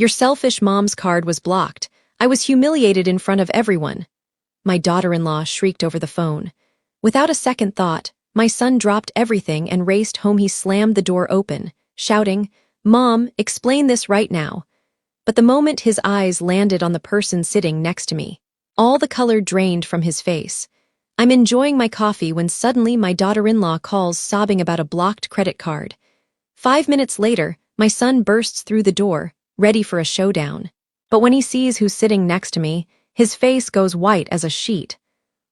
Your selfish mom's card was blocked. I was humiliated in front of everyone. My daughter-in-law shrieked over the phone. Without a second thought, my son dropped everything and raced home. He slammed the door open, shouting, "Mom, explain this right now." But the moment his eyes landed on the person sitting next to me, all the color drained from his face. I'm enjoying my coffee when suddenly my daughter-in-law calls sobbing about a blocked credit card. 5 minutes later, my son bursts through the door, ready for a showdown. But when he sees who's sitting next to me, his face goes white as a sheet.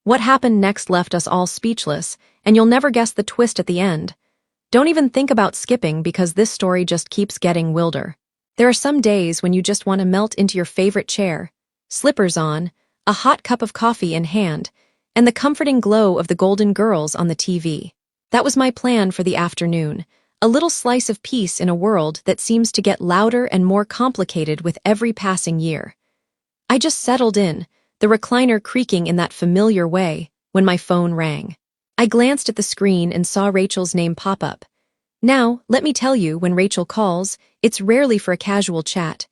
What happened next left us all speechless, and you'll never guess the twist at the end. Don't even think about skipping because this story just keeps getting wilder. There are some days when you just want to melt into your favorite chair, slippers on, a hot cup of coffee in hand, and the comforting glow of the Golden Girls on the TV. That was my plan for the afternoon, a little slice of peace in a world that seems to get louder and more complicated with every passing year. I just settled in, the recliner creaking in that familiar way, when my phone rang. I glanced at the screen and saw Rachel's name pop up. Now, let me tell you, when Rachel calls, it's rarely for a casual chat.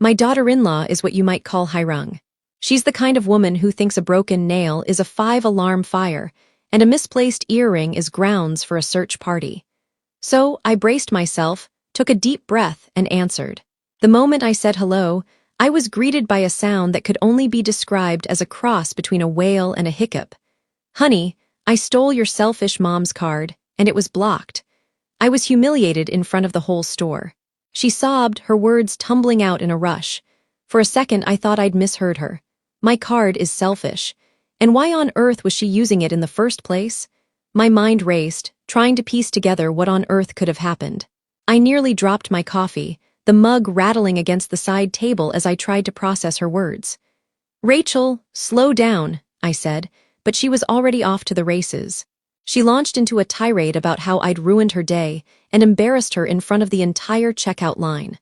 My daughter-in-law is what you might call high-rung. She's the kind of woman who thinks a broken nail is a 5-alarm fire, and a misplaced earring is grounds for a search party. So, I braced myself, took a deep breath, and answered. The moment I said hello, I was greeted by a sound that could only be described as a cross between a wail and a hiccup. "Honey, I stole your selfish mom's card, and it was blocked." I was humiliated in front of the whole store. She sobbed, her words tumbling out in a rush. For a second, I thought I'd misheard her. My card is selfish. And why on earth was she using it in the first place? My mind raced, trying to piece together what on earth could have happened. I nearly dropped my coffee, the mug rattling against the side table as I tried to process her words. "Rachel, slow down," I said, but she was already off to the races. She launched into a tirade about how I'd ruined her day and embarrassed her in front of the entire checkout line.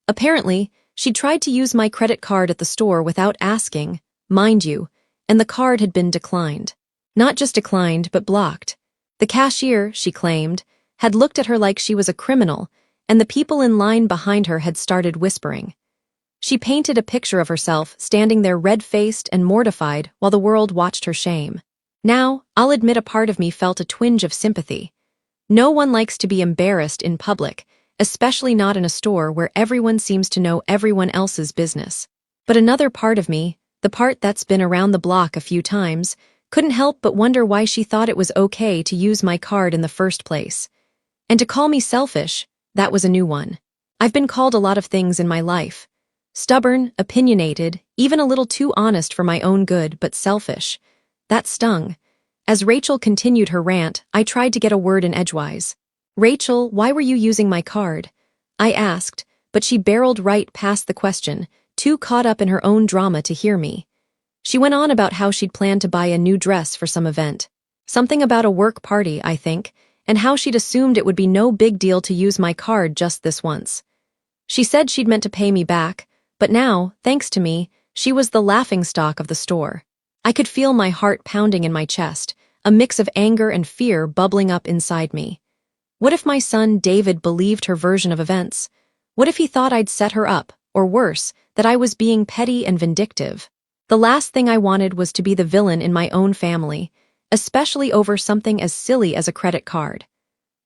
Apparently, she'd tried to use my credit card at the store without asking, mind you, and the card had been declined. Not just declined, but blocked. The cashier, she claimed, had looked at her like she was a criminal, and the people in line behind her had started whispering. She painted a picture of herself standing there red-faced and mortified while the world watched her shame. Now, I'll admit a part of me felt a twinge of sympathy. No one likes to be embarrassed in public, especially not in a store where everyone seems to know everyone else's business. But another part of me, the part that's been around the block a few times, couldn't help but wonder why she thought it was okay to use my card in the first place. And to call me selfish, that was a new one. I've been called a lot of things in my life. Stubborn, opinionated, even a little too honest for my own good, but selfish. That stung. As Rachel continued her rant, I tried to get a word in edgewise. "Rachel, why were you using my card?" I asked, but she barreled right past the question, too caught up in her own drama to hear me. She went on about how she'd planned to buy a new dress for some event. Something about a work party, I think, and how she'd assumed it would be no big deal to use my card just this once. She said she'd meant to pay me back, but now, thanks to me, she was the laughingstock of the store. I could feel my heart pounding in my chest, a mix of anger and fear bubbling up inside me. What if my son David believed her version of events? What if he thought I'd set her up, or worse, that I was being petty and vindictive? The last thing I wanted was to be the villain in my own family, especially over something as silly as a credit card.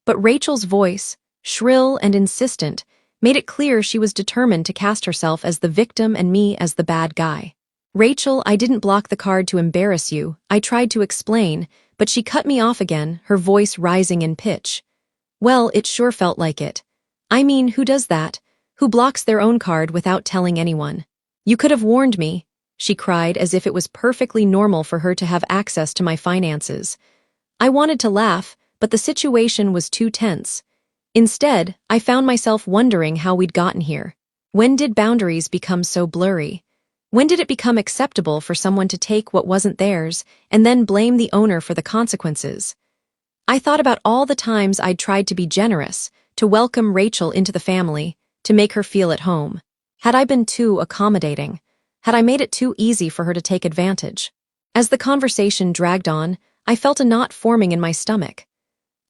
But Rachel's voice, shrill and insistent, made it clear she was determined to cast herself as the victim and me as the bad guy. "Rachel, I didn't block the card to embarrass you," I tried to explain, but she cut me off again, her voice rising in pitch. "Well, it sure felt like it. I mean, who does that? Who blocks their own card without telling anyone? You could have warned me," she cried as if it was perfectly normal for her to have access to my finances. I wanted to laugh, but the situation was too tense. Instead, I found myself wondering how we'd gotten here. When did boundaries become so blurry? When did it become acceptable for someone to take what wasn't theirs and then blame the owner for the consequences? I thought about all the times I'd tried to be generous, to welcome Rachel into the family, to make her feel at home. Had I been too accommodating? Had I made it too easy for her to take advantage? As the conversation dragged on, I felt a knot forming in my stomach.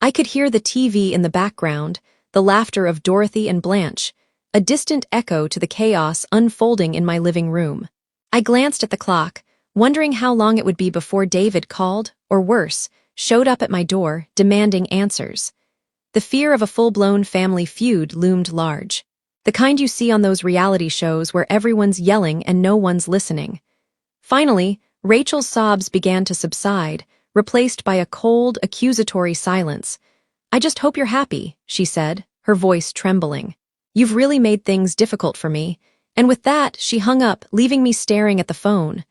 I could hear the TV in the background, the laughter of Dorothy and Blanche, a distant echo to the chaos unfolding in my living room. I glanced at the clock, wondering how long it would be before David called, or worse, showed up at my door, demanding answers. The fear of a full-blown family feud loomed large. The kind you see on those reality shows where everyone's yelling and no one's listening. Finally, Rachel's sobs began to subside, replaced by a cold, accusatory silence. "I just hope you're happy," she said, her voice trembling. "You've really made things difficult for me." And with that, she hung up, leaving me staring at the phone.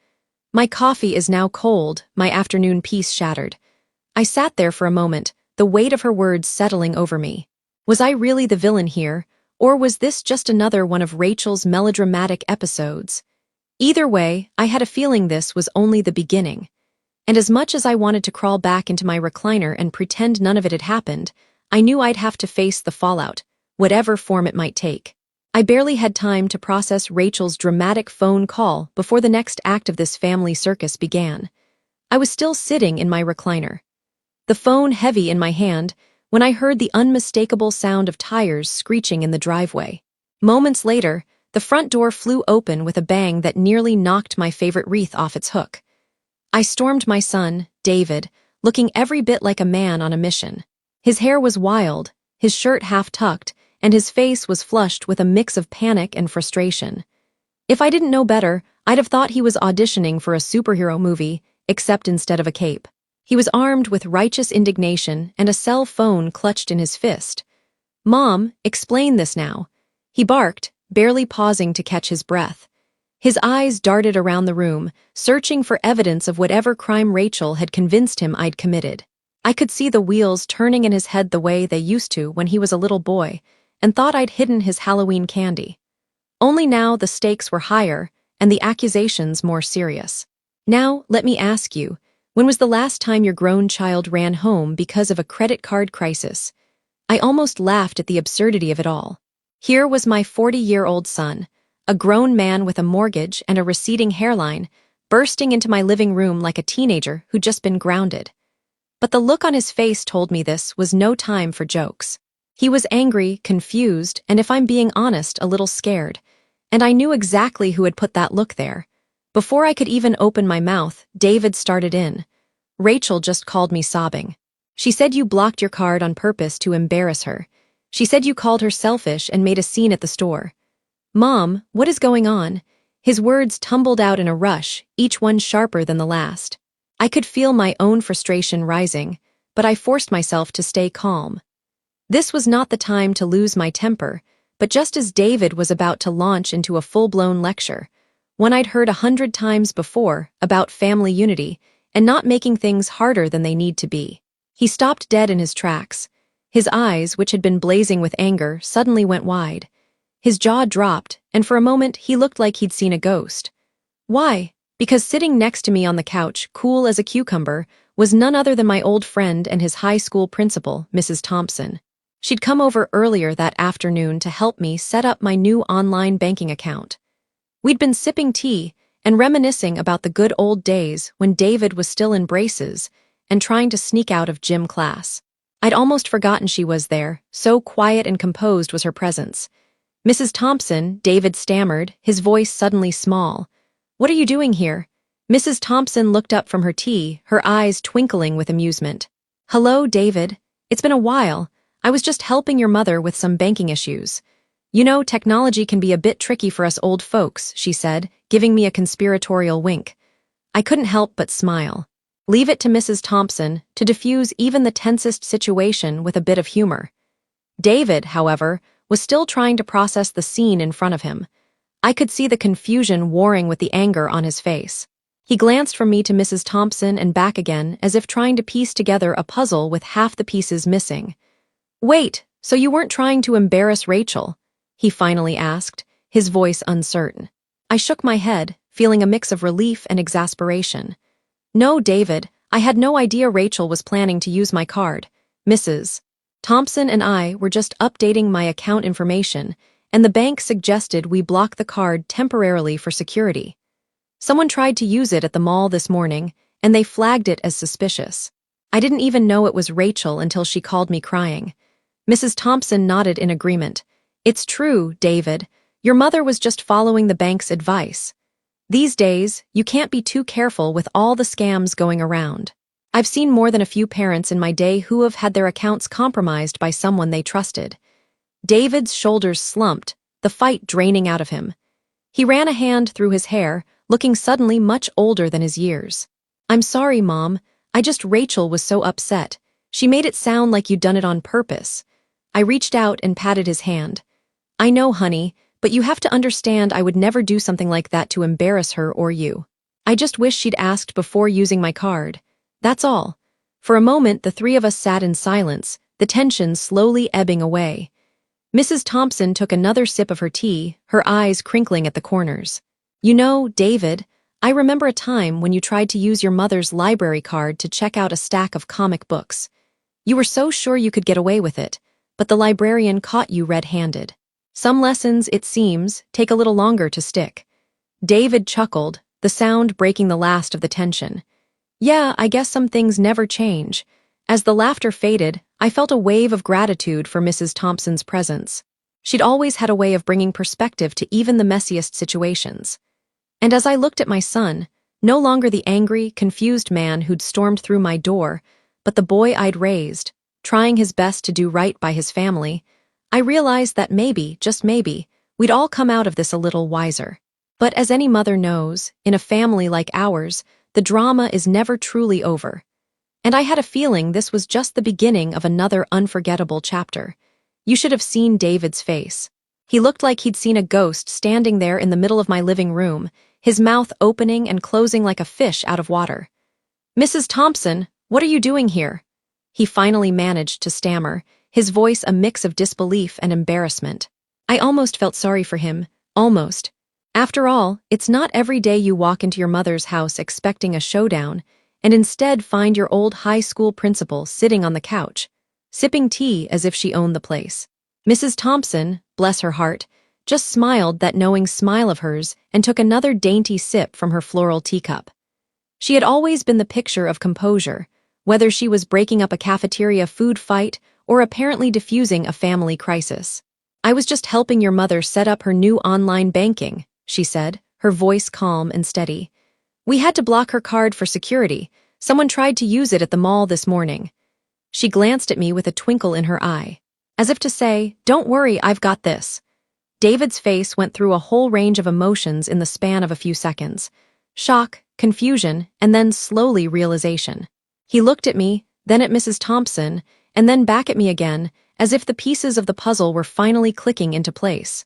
My coffee is now cold, my afternoon peace shattered. I sat there for a moment, the weight of her words settling over me. Was I really the villain here, or was this just another one of Rachel's melodramatic episodes? Either way, I had a feeling this was only the beginning. And as much as I wanted to crawl back into my recliner and pretend none of it had happened, I knew I'd have to face the fallout, whatever form it might take. I barely had time to process Rachel's dramatic phone call before the next act of this family circus began. I was still sitting in my recliner, the phone heavy in my hand, when I heard the unmistakable sound of tires screeching in the driveway. Moments later, the front door flew open with a bang that nearly knocked my favorite wreath off its hook. I stormed my son, David, looking every bit like a man on a mission. His hair was wild, his shirt half-tucked, and his face was flushed with a mix of panic and frustration. If I didn't know better, I'd have thought he was auditioning for a superhero movie, except instead of a cape. He was armed with righteous indignation and a cell phone clutched in his fist. "Mom, explain this now," he barked, barely pausing to catch his breath. His eyes darted around the room, searching for evidence of whatever crime Rachel had convinced him I'd committed. I could see the wheels turning in his head the way they used to when he was a little boy, and thought I'd hidden his Halloween candy. Only now the stakes were higher, and the accusations more serious. "Now, let me ask you, when was the last time your grown child ran home because of a credit card crisis?" I almost laughed at the absurdity of it all. Here was my 40-year-old son, a grown man with a mortgage and a receding hairline, bursting into my living room like a teenager who'd just been grounded. But the look on his face told me this was no time for jokes. He was angry, confused, and if I'm being honest, a little scared. And I knew exactly who had put that look there. Before I could even open my mouth, David started in. "Rachel just called me sobbing. She said you blocked your card on purpose to embarrass her. She said you called her selfish and made a scene at the store." "Mom, what is going on?" His words tumbled out in a rush, each one sharper than the last. I could feel my own frustration rising, but I forced myself to stay calm. This was not the time to lose my temper, but just as David was about to launch into a full-blown lecture, one I'd heard 100 times before, about family unity and not making things harder than they need to be. He stopped dead in his tracks. His eyes, which had been blazing with anger, suddenly went wide. His jaw dropped, and for a moment he looked like he'd seen a ghost. Why? Because sitting next to me on the couch, cool as a cucumber, was none other than my old friend and his high school principal, Mrs. Thompson. She'd come over earlier that afternoon to help me set up my new online banking account. We'd been sipping tea and reminiscing about the good old days when David was still in braces and trying to sneak out of gym class. I'd almost forgotten she was there, so quiet and composed was her presence. "Mrs. Thompson," David stammered, his voice suddenly small. "What are you doing here?" Mrs. Thompson looked up from her tea, her eyes twinkling with amusement. "Hello, David. It's been a while. I was just helping your mother with some banking issues. You know, technology can be a bit tricky for us old folks," she said, giving me a conspiratorial wink. I couldn't help but smile. Leave it to Mrs. Thompson to diffuse even the tensest situation with a bit of humor. David, however, was still trying to process the scene in front of him. I could see the confusion warring with the anger on his face. He glanced from me to Mrs. Thompson and back again, as if trying to piece together a puzzle with half the pieces missing. "Wait, so you weren't trying to embarrass Rachel?" he finally asked, his voice uncertain. I shook my head, feeling a mix of relief and exasperation. "No, David, I had no idea Rachel was planning to use my card. Mrs. Thompson and I were just updating my account information, and the bank suggested we block the card temporarily for security. Someone tried to use it at the mall this morning, and they flagged it as suspicious. I didn't even know it was Rachel until she called me crying." Mrs. Thompson nodded in agreement. It's true, David. Your mother was just following the bank's advice. These days, you can't be too careful with all the scams going around. I've seen more than a few parents in my day who have had their accounts compromised by someone they trusted. David's shoulders slumped, the fight draining out of him. He ran a hand through his hair, looking suddenly much older than his years. I'm sorry, Mom. Rachel was so upset. She made it sound like you'd done it on purpose. I reached out and patted his hand. I know, honey, but you have to understand I would never do something like that to embarrass her or you. I just wish she'd asked before using my card. That's all. For a moment, the three of us sat in silence, the tension slowly ebbing away. Mrs. Thompson took another sip of her tea, her eyes crinkling at the corners. You know, David, I remember a time when you tried to use your mother's library card to check out a stack of comic books. You were so sure you could get away with it, but the librarian caught you red-handed. Some lessons, it seems, take a little longer to stick. David chuckled, the sound breaking the last of the tension. Yeah, I guess some things never change. As the laughter faded, I felt a wave of gratitude for Mrs. Thompson's presence. She'd always had a way of bringing perspective to even the messiest situations. And as I looked at my son, no longer the angry, confused man who'd stormed through my door, but the boy I'd raised, trying his best to do right by his family, I realized that maybe, just maybe, we'd all come out of this a little wiser. But as any mother knows, in a family like ours, the drama is never truly over. And I had a feeling this was just the beginning of another unforgettable chapter. You should have seen David's face. He looked like he'd seen a ghost standing there in the middle of my living room, his mouth opening and closing like a fish out of water. Mrs. Thompson, what are you doing here? He finally managed to stammer, his voice a mix of disbelief and embarrassment. I almost felt sorry for him, almost. After all, it's not every day you walk into your mother's house expecting a showdown, and instead find your old high school principal sitting on the couch, sipping tea as if she owned the place. Mrs. Thompson, bless her heart, just smiled that knowing smile of hers and took another dainty sip from her floral teacup. She had always been the picture of composure, whether she was breaking up a cafeteria food fight or apparently diffusing a family crisis. I was just helping your mother set up her new online banking, she said, her voice calm and steady. We had to block her card for security. Someone tried to use it at the mall this morning. She glanced at me with a twinkle in her eye, as if to say, don't worry, I've got this. David's face went through a whole range of emotions in the span of a few seconds. Shock, confusion, and then slowly realization. He looked at me, then at Mrs. Thompson, and then back at me again, as if the pieces of the puzzle were finally clicking into place.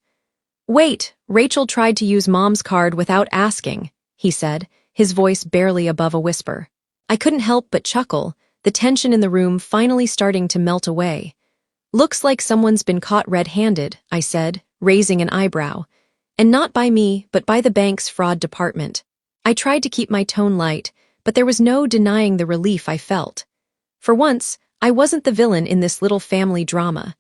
Wait, Rachel tried to use Mom's card without asking, he said, his voice barely above a whisper. I couldn't help but chuckle, the tension in the room finally starting to melt away. Looks like someone's been caught red-handed, I said, raising an eyebrow. And not by me, but by the bank's fraud department. I tried to keep my tone light, but there was no denying the relief I felt. For once, I wasn't the villain in this little family drama.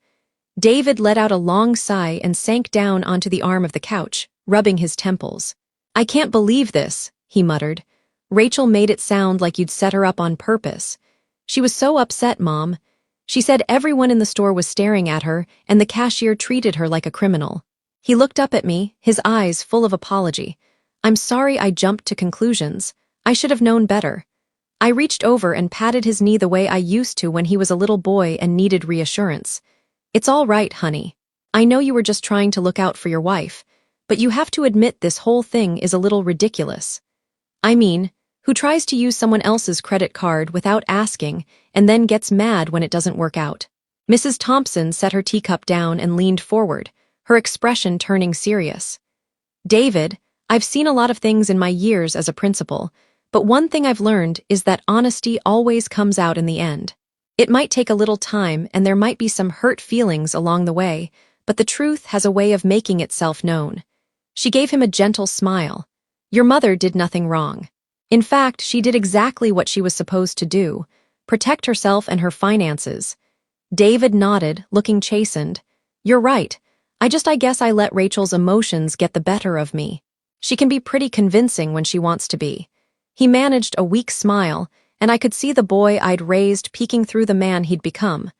David let out a long sigh and sank down onto the arm of the couch, rubbing his temples. I can't believe this, he muttered. Rachel made it sound like you'd set her up on purpose. She was so upset, Mom. She said everyone in the store was staring at her and the cashier treated her like a criminal. He looked up at me, his eyes full of apology. I'm sorry I jumped to conclusions. I should have known better. I reached over and patted his knee the way I used to when he was a little boy and needed reassurance. It's all right, honey. I know you were just trying to look out for your wife, but you have to admit this whole thing is a little ridiculous. I mean, who tries to use someone else's credit card without asking and then gets mad when it doesn't work out? Mrs. Thompson set her teacup down and leaned forward, her expression turning serious. David, I've seen a lot of things in my years as a principal, but one thing I've learned is that honesty always comes out in the end. It might take a little time and there might be some hurt feelings along the way, but the truth has a way of making itself known. She gave him a gentle smile. Your mother did nothing wrong. In fact, she did exactly what she was supposed to do, protect herself and her finances. David nodded, looking chastened. You're right. I guess I let Rachel's emotions get the better of me. She can be pretty convincing when she wants to be. He managed a weak smile, and I could see the boy I'd raised peeking through the man he'd become.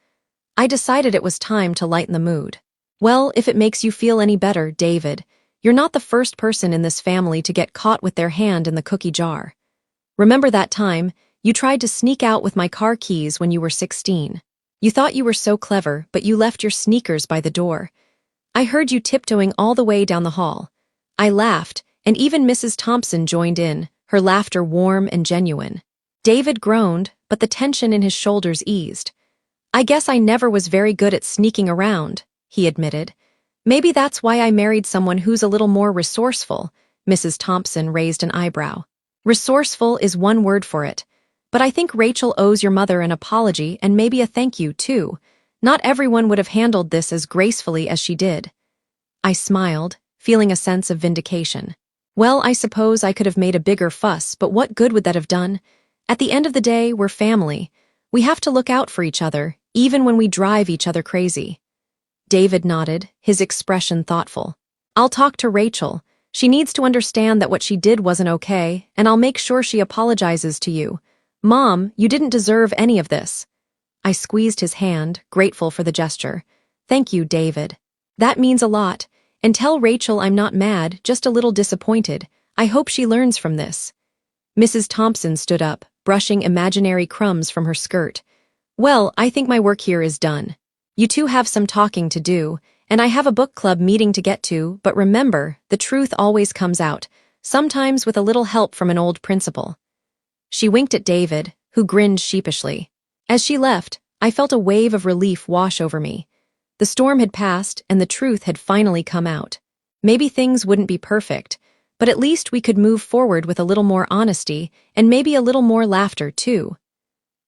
I decided it was time to lighten the mood. Well, if it makes you feel any better, David, you're not the first person in this family to get caught with their hand in the cookie jar. Remember that time you tried to sneak out with my car keys when you were 16? You thought you were so clever, but you left your sneakers by the door. I heard you tiptoeing all the way down the hall. I laughed, and even Mrs. Thompson joined in, her laughter warm and genuine. David groaned, but the tension in his shoulders eased. I guess I never was very good at sneaking around, he admitted. Maybe that's why I married someone who's a little more resourceful. Mrs. Thompson raised an eyebrow. Resourceful is one word for it. But I think Rachel owes your mother an apology and maybe a thank you, too. Not everyone would have handled this as gracefully as she did. I smiled, feeling a sense of vindication. Well, I suppose I could have made a bigger fuss, but what good would that have done? At the end of the day, we're family. We have to look out for each other, even when we drive each other crazy. David nodded, his expression thoughtful. I'll talk to Rachel. She needs to understand that what she did wasn't okay, and I'll make sure she apologizes to you. Mom, you didn't deserve any of this. I squeezed his hand, grateful for the gesture. Thank you, David. That means a lot. And tell Rachel I'm not mad, just a little disappointed. I hope she learns from this. Mrs. Thompson stood up, brushing imaginary crumbs from her skirt. Well, I think my work here is done. You two have some talking to do, and I have a book club meeting to get to, but remember, the truth always comes out, sometimes with a little help from an old principal. She winked at David, who grinned sheepishly. As she left, I felt a wave of relief wash over me. The storm had passed, and the truth had finally come out. Maybe things wouldn't be perfect, but at least we could move forward with a little more honesty, and maybe a little more laughter, too.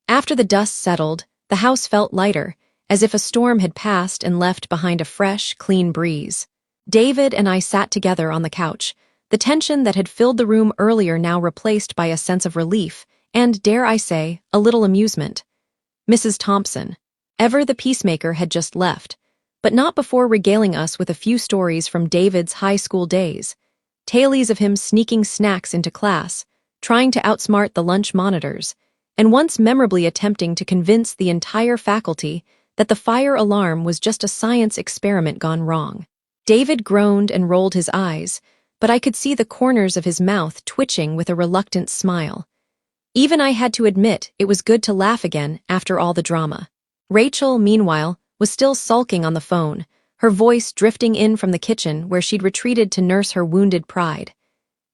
After the dust settled, the house felt lighter, as if a storm had passed and left behind a fresh, clean breeze. David and I sat together on the couch, the tension that had filled the room earlier now replaced by a sense of relief, and, dare I say, a little amusement. Mrs. Thompson, ever the peacemaker, had just left, but not before regaling us with a few stories from David's high school days. Tales of him sneaking snacks into class, trying to outsmart the lunch monitors, and once memorably attempting to convince the entire faculty that the fire alarm was just a science experiment gone wrong. David groaned and rolled his eyes, but I could see the corners of his mouth twitching with a reluctant smile. Even I had to admit it was good to laugh again after all the drama. Rachel, meanwhile, was still sulking on the phone, her voice drifting in from the kitchen where she'd retreated to nurse her wounded pride.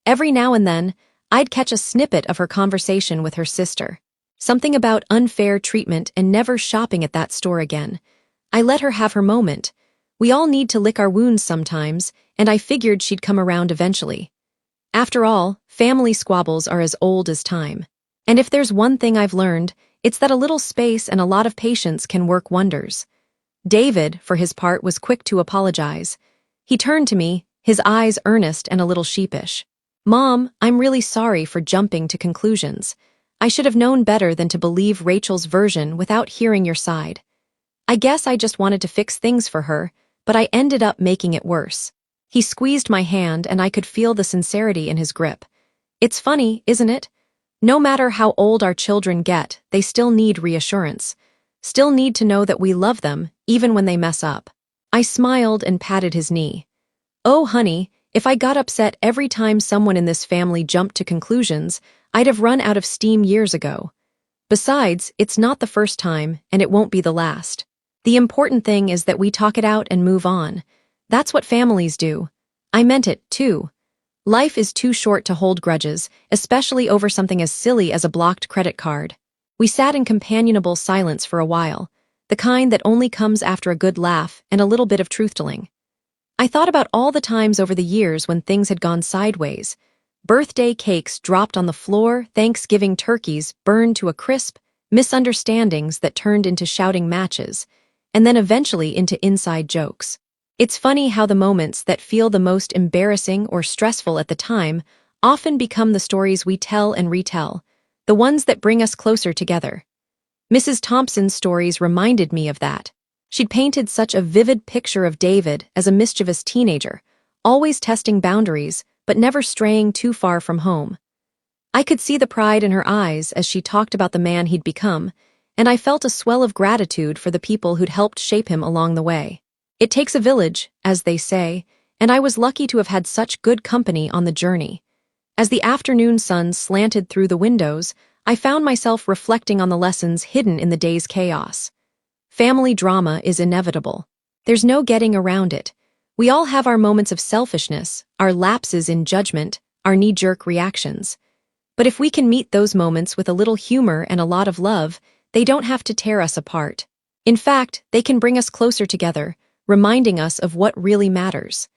Every now and then, I'd catch a snippet of her conversation with her sister. Something about unfair treatment and never shopping at that store again. I let her have her moment. We all need to lick our wounds sometimes, and I figured she'd come around eventually. After all, family squabbles are as old as time. And if there's one thing I've learned, it's that a little space and a lot of patience can work wonders. David, for his part, was quick to apologize. He turned to me, his eyes earnest and a little sheepish. Mom, I'm really sorry for jumping to conclusions. I should have known better than to believe Rachel's version without hearing your side. I guess I just wanted to fix things for her, but I ended up making it worse. He squeezed my hand and I could feel the sincerity in his grip. It's funny, isn't it? No matter how old our children get, they still need reassurance. Still need to know that we love them, even when they mess up. I smiled and patted his knee. Oh, honey, if I got upset every time someone in this family jumped to conclusions, I'd have run out of steam years ago. Besides, it's not the first time, and it won't be the last. The important thing is that we talk it out and move on. That's what families do. I meant it, too. Life is too short to hold grudges, especially over something as silly as a blocked credit card. We sat in companionable silence for a while, the kind that only comes after a good laugh and a little bit of truth-telling. I thought about all the times over the years when things had gone sideways. Birthday cakes dropped on the floor, Thanksgiving turkeys burned to a crisp, misunderstandings that turned into shouting matches, and then eventually into inside jokes. It's funny how the moments that feel the most embarrassing or stressful at the time often become the stories we tell and retell, the ones that bring us closer together. Mrs. Thompson's stories reminded me of that. She'd painted such a vivid picture of David as a mischievous teenager, always testing boundaries, but never straying too far from home. I could see the pride in her eyes as she talked about the man he'd become, and I felt a swell of gratitude for the people who'd helped shape him along the way. It takes a village, as they say, and I was lucky to have had such good company on the journey. As the afternoon sun slanted through the windows, I found myself reflecting on the lessons hidden in the day's chaos. Family drama is inevitable. There's no getting around it. We all have our moments of selfishness, our lapses in judgment, our knee-jerk reactions. But if we can meet those moments with a little humor and a lot of love, they don't have to tear us apart. In fact, they can bring us closer together, reminding us of what really matters.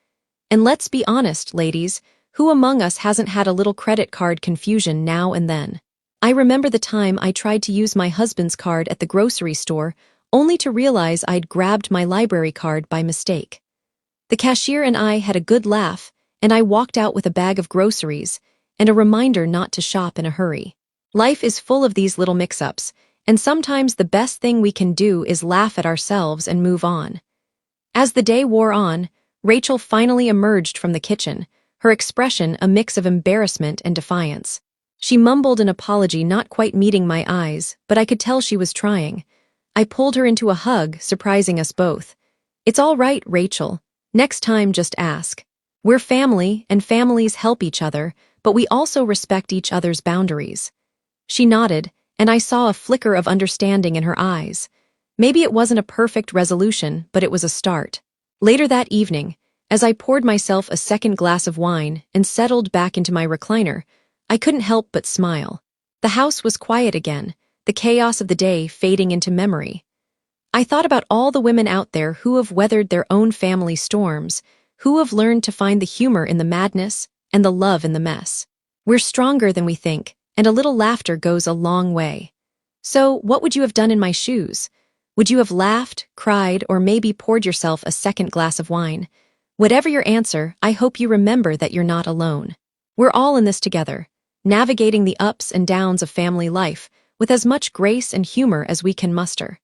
And let's be honest, ladies, who among us hasn't had a little credit card confusion now and then? I remember the time I tried to use my husband's card at the grocery store, only to realize I'd grabbed my library card by mistake. The cashier and I had a good laugh, and I walked out with a bag of groceries and a reminder not to shop in a hurry. Life is full of these little mix-ups, and sometimes the best thing we can do is laugh at ourselves and move on. As the day wore on, Rachel finally emerged from the kitchen, her expression a mix of embarrassment and defiance. She mumbled an apology not quite meeting my eyes, but I could tell she was trying. I pulled her into a hug, surprising us both. "It's all right, Rachel. Next time, just ask. We're family, and families help each other, but we also respect each other's boundaries." She nodded, and I saw a flicker of understanding in her eyes. Maybe it wasn't a perfect resolution, but it was a start. Later that evening, as I poured myself a second glass of wine and settled back into my recliner, I couldn't help but smile. The house was quiet again, the chaos of the day fading into memory. I thought about all the women out there who have weathered their own family storms, who have learned to find the humor in the madness and the love in the mess. We're stronger than we think, and a little laughter goes a long way. So, what would you have done in my shoes? Would you have laughed, cried, or maybe poured yourself a second glass of wine? Whatever your answer, I hope you remember that you're not alone. We're all in this together, navigating the ups and downs of family life with as much grace and humor as we can muster.